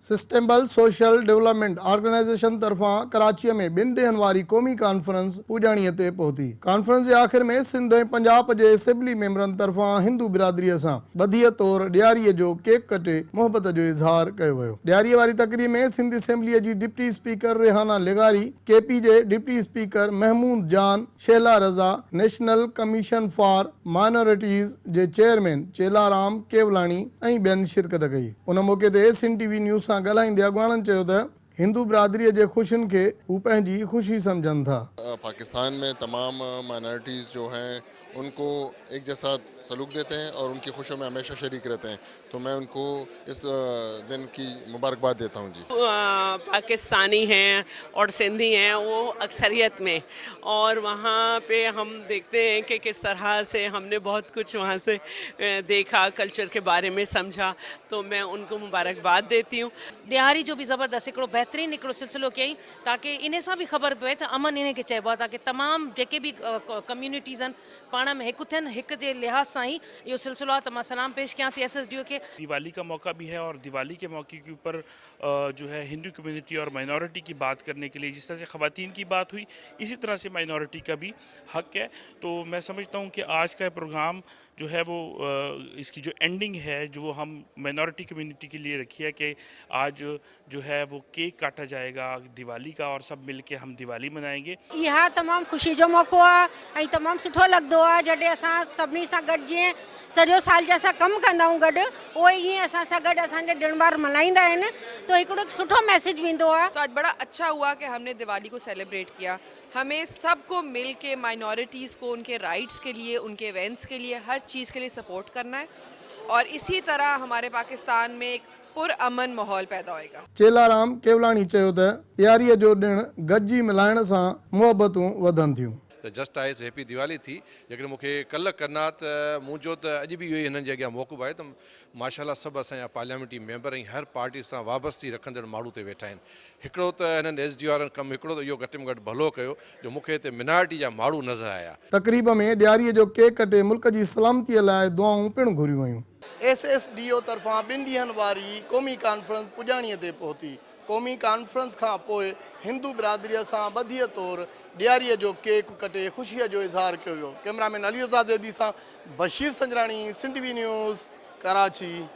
Sustainable social development organisation तरफां कराची में 2 ॾींहनि वारी क़ौमी कॉन्फ्रेंस पुॼाणीअ ते पहुती। कॉन्फ्रेंस जे आख़िर में सिंध ऐं पंजाब जे असेंबली मेंबरनि तरफां हिंदू बिरादरीअ सां बधीअ तौरु ॾियारीअ जो केक कटे मुहबत जो इज़हार कयो वियो। ॾियारीअ वारी तकरीब में सिंध असेंबलीअ जी डिप्टी स्पीकर रेहाना लेगारी, केपी जे deputy speaker Mahmood Jan, Shehla Raza, national commission for minorities जे चेयरमैन चेलाराम केवलानी ऐं ॿियनि शिरकत कई। उन मौक़े ते सिंध टीवी न्यूज़ सां ॻाल्हाईंदे अॻवाननि चयो त हिंदू बिरादरीअ जे ख़ुशियुनि खे हू पंहिंजी ख़ुशी सम्झनि था। पाकिस्तान में तमाम माइनॉरिटीज़ जो हैं उनको एक जैसा सलूक देते हैं और उनकी खुशियों में हमेशा शरीक रहते हैं, तो मैं उनको इस दिन की मुबारकबाद देता हूँ। जी, पाकिस्तानी हैं और सिंधी हैं वो अक्सरियत में, और वहाँ पे हम देखते हैं कि किस तरह से हमने बहुत कुछ वहाँ से देखा, कल्चर के बारे में समझा, तो मैं उनको मुबारकबाद देती हूँ। ॾियारी जो भी ज़बरदस्त हिकिड़ो बहितरीनु हिकिड़ो सिलसिलो कयईं ताकि इन सां बि ख़बर पए त अमन इन खे चइबो आहे, ताकि तमामु जेके बि कम्यूनिटीज़ आहिनि पाण में हिकु थियनि, हिक जे लिहाज़ सां ई इहो सिलसिलो आहे। त मां सलाम पेश कयां थी SSDO खे। दिवाली का मौका भी है और दिवाली के मौके के ऊपर जो है हिंदू कम्युनिटी और माइनॉरिटी की बात करने के लिए जिस तरह से ख़वातीन की बात हुई, इसी तरह से माइनॉरिटी का भी हक है। तो मैं समझता हूँ कि आज का प्रोग्राम जो है वो इसकी जो एंडिंग है जो हम माइनॉरिटी कम्युनिटी के लिए रखी है कि आज जो है वो केक काटा जाएगा दिवाली का और सब मिल के हम दिवाली मनाएंगे। यह तमाम खुशी जो मौक़ो आहे ऐं तमामु सुठो लॻंदो आहे जॾहिं असां सभिनी सां गॾु जीअं सॼो साल जा असां कमु कंदा आहियूं गॾु, उहे ईअं असां सां गॾु असांजा ॾिण वार मल्हाईंदा आहिनि, तो हिकिड़ो सुठो मैसेज वेंदो आहे। तो आज बड़ा अच्छा हुआ कि हमने दिवाली को सेलिब्रेट किया। हमें सबको मिल के माइनॉरिटीज़ को उनके राइट्स के लिए, उनके इवेंट्स के लिए, हर चीज़ के लिए सपोर्ट करना है, और इसी तरह हमारे पाकिस्तान में एक पुरअमन माहौल पैदा होएगा। चेलाराम केवलानी चयो त ॾियारीअ जो ॾिणु गॾिजी मिलाइण सां मुहबतूं वधनि थियूं। तो जस्ट आइस हैप्पी दिवाली थी, लेकिन मूंखे कल्ह करना त मुंहिंजो त अॼु बि इहो ई हिननि जे अॻियां मौक़ो आहे त माशाल्लाह सभु असांजा पार्लियामेंटी मेंबर ऐं हर पार्टी सां वाबस्ती रखंदड़ माण्हू ते वेठा आहिनि। हिकिड़ो त हिननि SDO वारनि कमु हिकिड़ो त इहो घटि में घटि भलो कयो जो मूंखे हिते मिनारिटी जा माण्हू नज़र आया। तक़रीब में ॾियारीअ जो केक कटे मुल्क जी सलामतीअ लाइ दुआऊं पिणु घुरियूं वयूं। SSDO तरफ़ां 2 ॾींहनि वारी क़ौमी कॉन्फ्रेंस पुॼाणीअ ते पहुती। क़ौमी कॉन्फ्रेंस खां पोइ हिंदू बिरादरीअ सां बधीअ तौरु ॾियारीअ जो केक कटे ख़ुशीअ जो इज़हार कयो वियो। कैमरामैन अली रज़ा ज़ैदी सां बशीर संजराणी, सिंध टीवी न्यूज़, कराची।